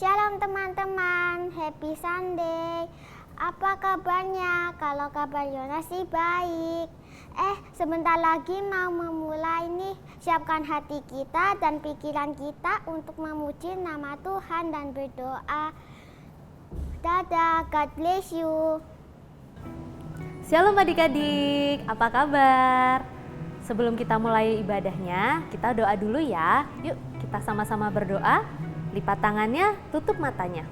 Shalom teman-teman, happy Sunday. Apa kabarnya? Kalau kabar Yonas sih baik. Sebentar lagi mau memulai nih. Siapkan hati kita dan pikiran kita untuk memuji nama Tuhan dan berdoa. Dadah, God bless you. Shalom adik-adik, apa kabar? Sebelum kita mulai ibadahnya, kita doa dulu ya. Yuk kita sama-sama berdoa. Lipat tangannya, tutup matanya.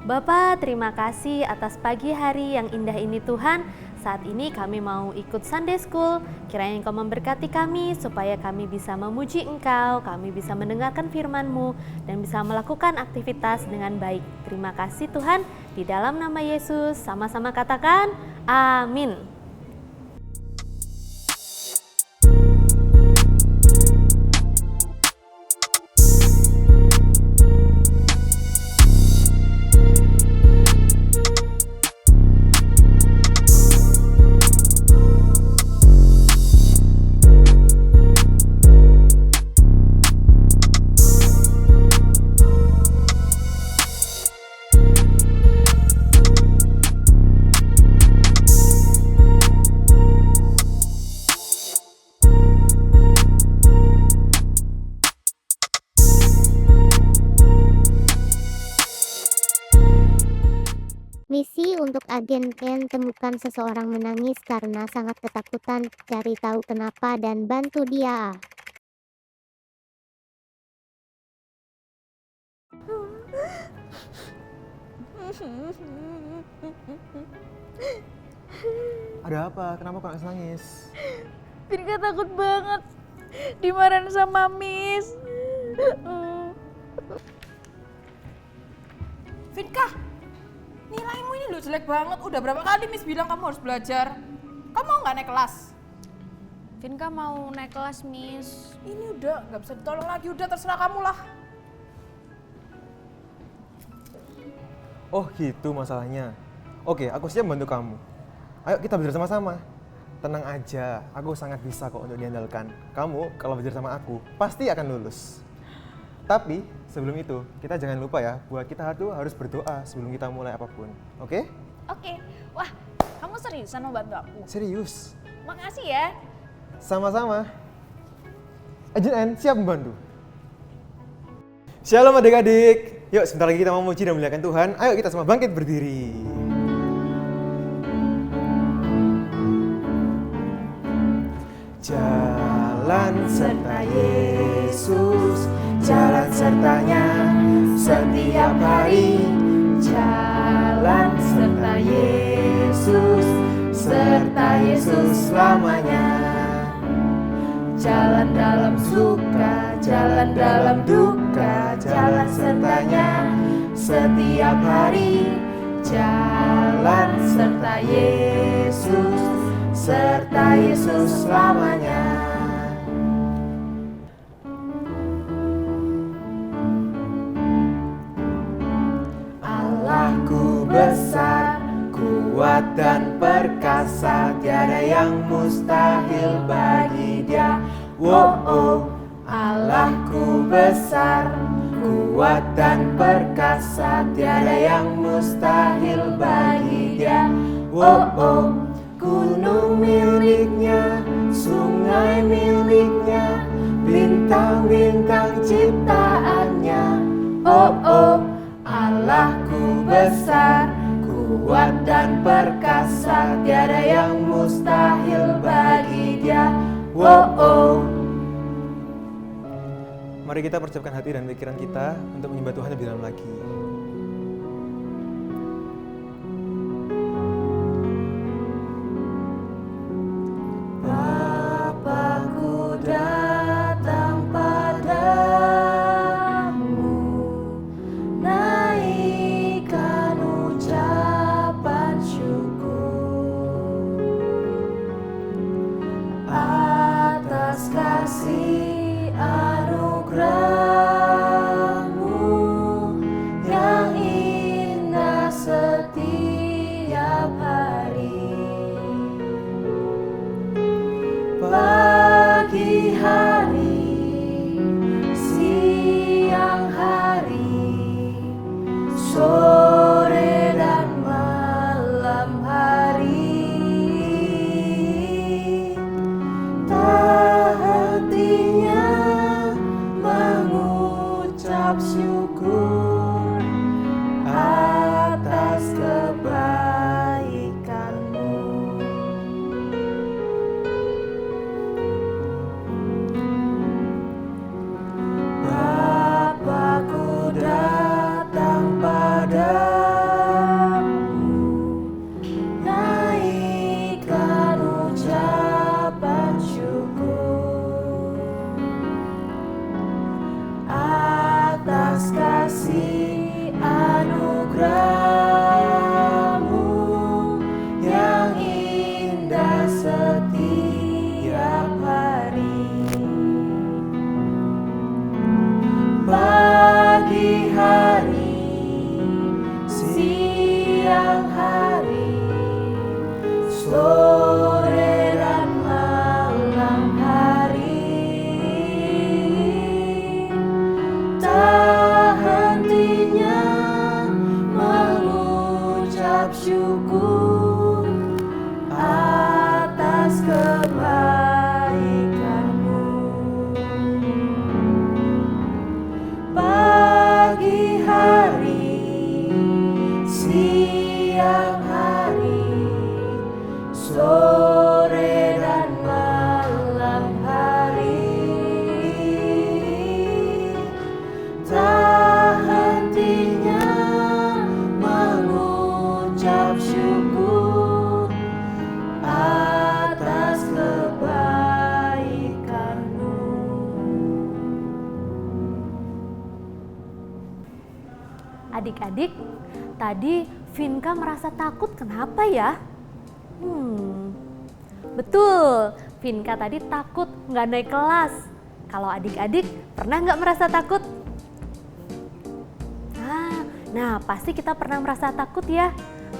Bapa, terima kasih atas pagi hari yang indah ini Tuhan. Saat ini kami mau ikut Sunday School. Kiranya Engkau memberkati kami supaya kami bisa memuji Engkau, kami bisa mendengarkan firman-Mu dan bisa melakukan aktivitas dengan baik. Terima kasih Tuhan, di dalam nama Yesus sama-sama katakan amin. Misi untuk agen Ken, temukan seseorang menangis karena sangat ketakutan, cari tahu kenapa dan bantu dia. Ada apa? Kenapa kok nangis? Vinka takut banget dimarahin sama Miss. Vinka, nilaimu ini loh jelek banget. Udah berapa kali Miss bilang kamu harus belajar? Kamu mau nggak naik kelas? Vinka mau naik kelas, Miss. Ini udah nggak bisa ditolong lagi. Udah terserah kamu lah. Oh gitu masalahnya. Oke, aku siap bantu kamu. Ayo kita belajar sama-sama. Tenang aja, aku sangat bisa kok untuk diandalkan. Kamu kalau belajar sama aku, pasti akan lulus. Tapi sebelum itu, kita jangan lupa ya, buat kita tuh harus berdoa sebelum kita mulai apapun. Oke? Oke. Wah, kamu seriusan mau bantu aku? Serius. Makasih ya. Sama-sama. Ajun N, siap membantu. Shalom adik-adik. Yuk, sebentar lagi kita mau memuji dan memuliakan Tuhan. Ayo kita semua bangkit berdiri. Jalan serta Yesus, jalan sertanya setiap hari. Jalan serta Yesus, serta Yesus selamanya. Jalan dalam suka, jalan dalam duka, jalan sertanya setiap hari. Jalan serta Yesus, serta Yesus selamanya. Allahku besar, kuat dan perkasa, tiada yang mustahil bagi Dia. Oh, Allahku besar, kuat dan perkasa, tiada yang mustahil bagi Dia. Oh, gunung miliknya, sungai miliknya, bintang-bintang ciptaannya. Oh, Allahku besar, kuat dan perkasa, tiada yang mustahil bagi Dia. Oh. Mari kita persiapkan hati dan pikiran kita untuk menyembah Tuhan lebih dalam lagi. Bapakku datang padamu, naikkan ucapan syukur atas kasih anugerah-Mu yang syukur atas kebaikan-Mu. Bapa, ku datang padamu, naikkan ucapan syukur atas kasih anugerah-Mu yang indah setiap hari. Pagi hari, siang hari, sore dan malam hari, tak hentinya mengucap syukur atas kebaikan-Mu. Pagi hari, siang hari, sore dan malam hari, tak hentinya mengucap syukur atas kebaikan-Mu. Adik-adik, tadi Vinka merasa takut kenapa ya? Betul, Vinka tadi takut nggak naik kelas. Kalau adik-adik pernah nggak merasa takut? Nah, pasti kita pernah merasa takut ya.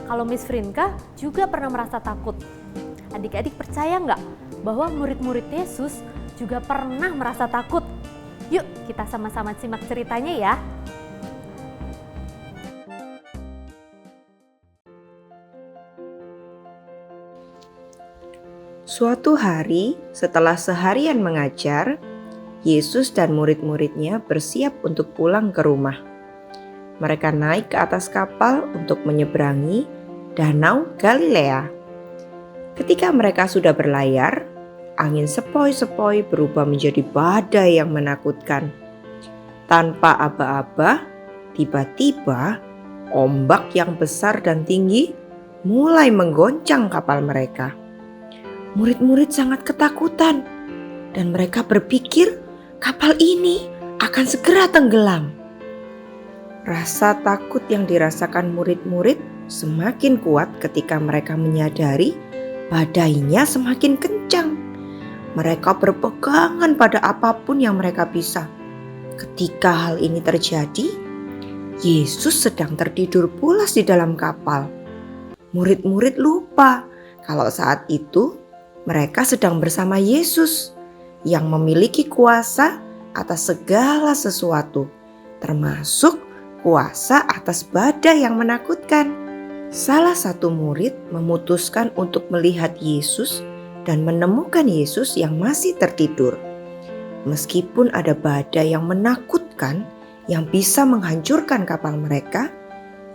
Kalau Miss Vinka juga pernah merasa takut. Adik-adik percaya nggak bahwa murid-murid Yesus juga pernah merasa takut? Yuk kita sama-sama simak ceritanya ya. Suatu hari, setelah seharian mengajar, Yesus dan murid-muridnya bersiap untuk pulang ke rumah. Mereka naik ke atas kapal untuk menyeberangi Danau Galilea. Ketika mereka sudah berlayar, angin sepoi-sepoi berubah menjadi badai yang menakutkan. Tanpa aba-aba, tiba-tiba ombak yang besar dan tinggi mulai menggoncang kapal mereka. Murid-murid sangat ketakutan dan mereka berpikir kapal ini akan segera tenggelam. Rasa takut yang dirasakan murid-murid semakin kuat ketika mereka menyadari badainya semakin kencang. Mereka berpegangan pada apapun yang mereka bisa. Ketika hal ini terjadi, Yesus sedang tertidur pulas di dalam kapal. Murid-murid lupa kalau saat itu mereka sedang bersama Yesus yang memiliki kuasa atas segala sesuatu, termasuk kuasa atas badai yang menakutkan. Salah satu murid memutuskan untuk melihat Yesus dan menemukan Yesus yang masih tertidur. Meskipun ada badai yang menakutkan yang bisa menghancurkan kapal mereka,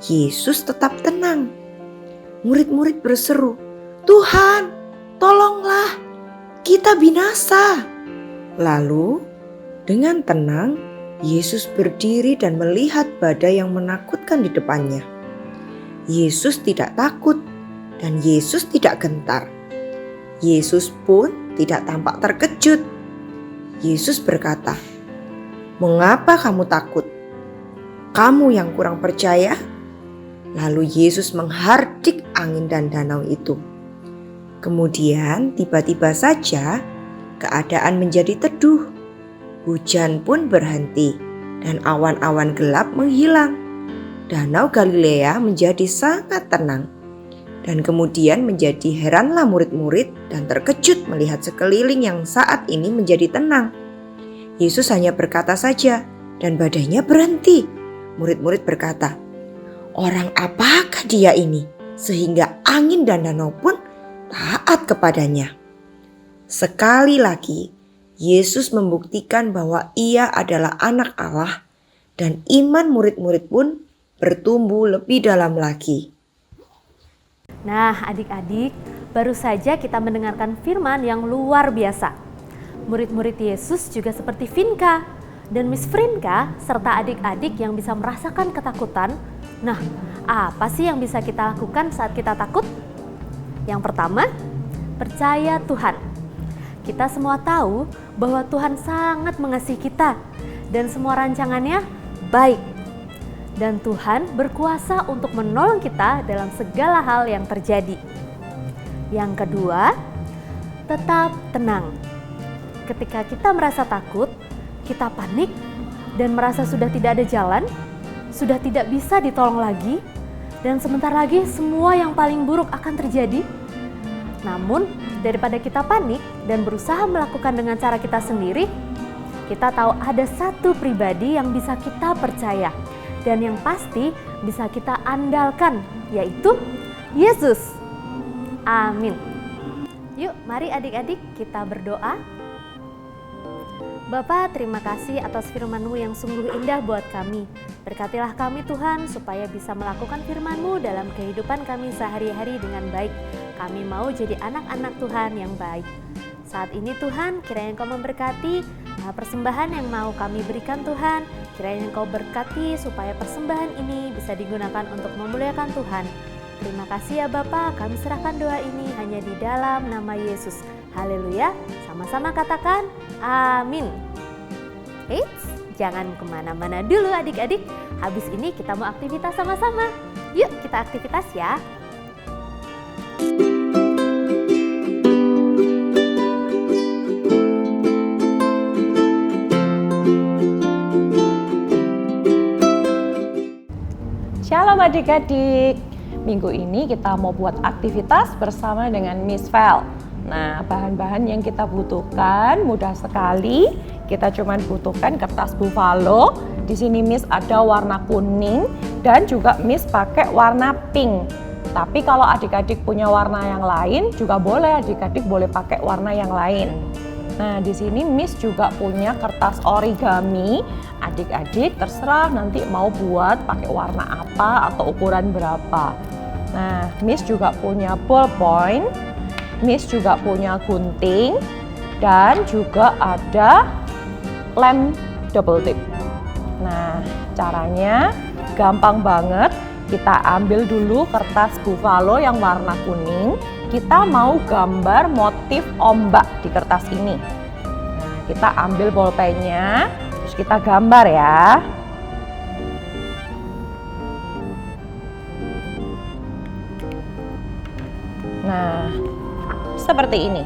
Yesus tetap tenang. Murid-murid berseru, "Tuhan, tolonglah, kita binasa." Lalu, dengan tenang, Yesus berdiri dan melihat badai yang menakutkan di depannya. Yesus tidak takut dan Yesus tidak gentar. Yesus pun tidak tampak terkejut. Yesus berkata, "Mengapa kamu takut? Kamu yang kurang percaya?" Lalu Yesus menghardik angin dan danau itu. Kemudian tiba-tiba saja keadaan menjadi teduh. Hujan pun berhenti dan awan-awan gelap menghilang. Danau Galilea menjadi sangat tenang. Dan kemudian menjadi heranlah murid-murid dan terkejut melihat sekeliling yang saat ini menjadi tenang. Yesus hanya berkata saja dan badainya berhenti. Murid-murid berkata, "Orang apakah dia ini sehingga angin dan danau pun taat kepadanya?" Sekali lagi, Yesus membuktikan bahwa Ia adalah Anak Allah dan iman murid-murid pun bertumbuh lebih dalam lagi. Nah, adik-adik, baru saja kita mendengarkan firman yang luar biasa. Murid-murid Yesus juga seperti Vinka dan Miss Frinka serta adik-adik yang bisa merasakan ketakutan. Nah, apa sih yang bisa kita lakukan saat kita takut? Yang pertama, percaya Tuhan. Kita semua tahu bahwa Tuhan sangat mengasihi kita dan semua rancangannya baik. Dan Tuhan berkuasa untuk menolong kita dalam segala hal yang terjadi. Yang kedua, tetap tenang. Ketika kita merasa takut, kita panik dan merasa sudah tidak ada jalan, sudah tidak bisa ditolong lagi, dan sebentar lagi semua yang paling buruk akan terjadi. Namun, daripada kita panik dan berusaha melakukan dengan cara kita sendiri, kita tahu ada satu pribadi yang bisa kita percaya dan yang pasti bisa kita andalkan, yaitu Yesus. Amin. Yuk, mari adik-adik kita berdoa. Bapa, terima kasih atas firman-Mu yang sungguh indah buat kami. Berkatilah kami Tuhan supaya bisa melakukan firman-Mu dalam kehidupan kami sehari-hari dengan baik. Kami mau jadi anak-anak Tuhan yang baik. Saat ini Tuhan, kiranya Engkau memberkati persembahan yang mau kami berikan Tuhan. Kiranya Engkau berkati supaya persembahan ini bisa digunakan untuk memuliakan Tuhan. Terima kasih ya Bapa, kami serahkan doa ini hanya di dalam nama Yesus. Haleluya, sama-sama katakan amin. Eits, jangan kemana-mana dulu adik-adik. Habis ini kita mau aktivitas sama-sama. Yuk kita aktivitas ya. Shalom adik-adik. Minggu ini kita mau buat aktivitas bersama dengan Miss Vel. Nah, bahan-bahan yang kita butuhkan mudah sekali. Kita cuma butuhkan kertas buffalo. Di sini Miss ada warna kuning dan juga Miss pakai warna pink. Tapi kalau adik-adik punya warna yang lain juga boleh, adik-adik boleh pakai warna yang lain. Nah, di sini Miss juga punya kertas origami. Adik-adik terserah nanti mau buat pakai warna apa atau ukuran berapa. Nah, Miss juga punya ballpoint, Miss juga punya gunting, dan juga ada lem double tip. Nah, caranya gampang banget. Kita ambil dulu kertas buffalo yang warna kuning. Kita mau gambar motif ombak di kertas ini. Nah, kita ambil bolpennya, terus kita gambar ya. Nah, seperti ini.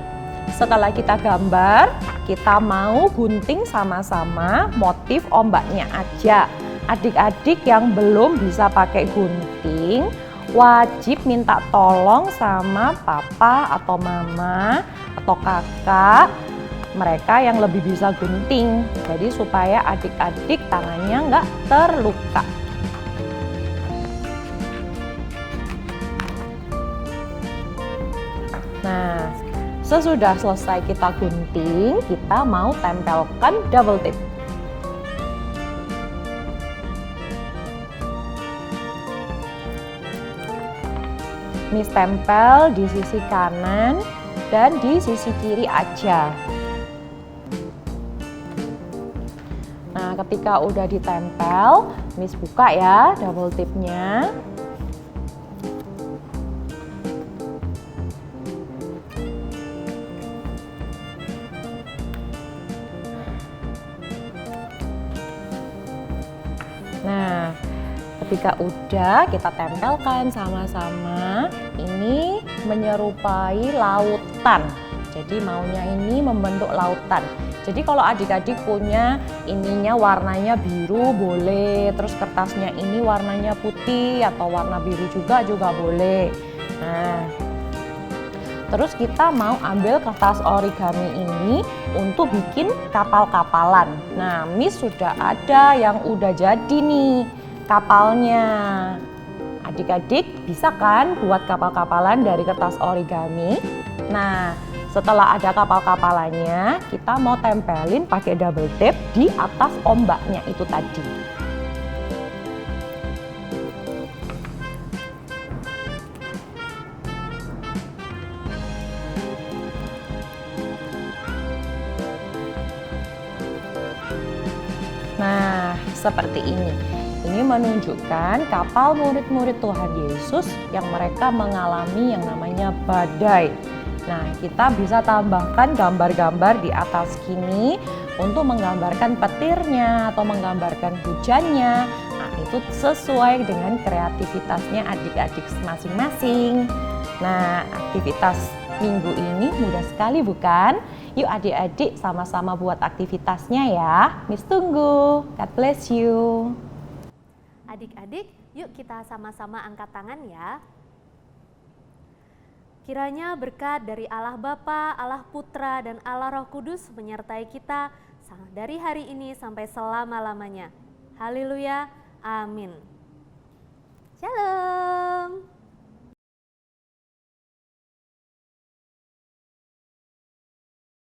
Setelah kita gambar, kita mau gunting sama-sama motif ombaknya aja. Adik-adik yang belum bisa pakai gunting, wajib minta tolong sama papa atau mama atau kakak, mereka yang lebih bisa gunting. Jadi supaya adik-adik tangannya nggak terluka. Nah, sesudah selesai kita gunting, kita mau tempelkan double tip. Miss tempel di sisi kanan dan di sisi kiri aja. Nah, ketika udah ditempel, Miss buka ya double tipnya. Nah, ketika udah kita tempelkan sama-sama, ini menyerupai lautan. Jadi maunya ini membentuk lautan. Jadi kalau adik-adik punya ininya warnanya biru boleh, terus kertasnya ini warnanya putih atau warna biru juga boleh. Nah, terus kita mau ambil kertas origami ini untuk bikin kapal-kapalan. Nah, Miss sudah ada yang udah jadi nih kapalnya. Adik-adik bisa kan buat kapal-kapalan dari kertas origami? Nah, setelah ada kapal-kapalannya, kita mau tempelin pakai double tape di atas ombaknya itu tadi. seperti ini. Ini menunjukkan kapal murid-murid Tuhan Yesus yang mereka mengalami yang namanya badai. Nah, kita bisa tambahkan gambar-gambar di atas kini untuk menggambarkan petirnya atau menggambarkan hujannya. Nah, itu sesuai dengan kreativitasnya adik-adik masing-masing. Nah, aktivitas minggu ini mudah sekali bukan? Yuk adik-adik sama-sama buat aktivitasnya ya. Miss tunggu. God bless you. Adik-adik, yuk kita sama-sama angkat tangan ya. Kiranya berkat dari Allah Bapa, Allah Putra, dan Allah Roh Kudus menyertai kita dari hari ini sampai selama-lamanya. Haleluya, amin. Shalom.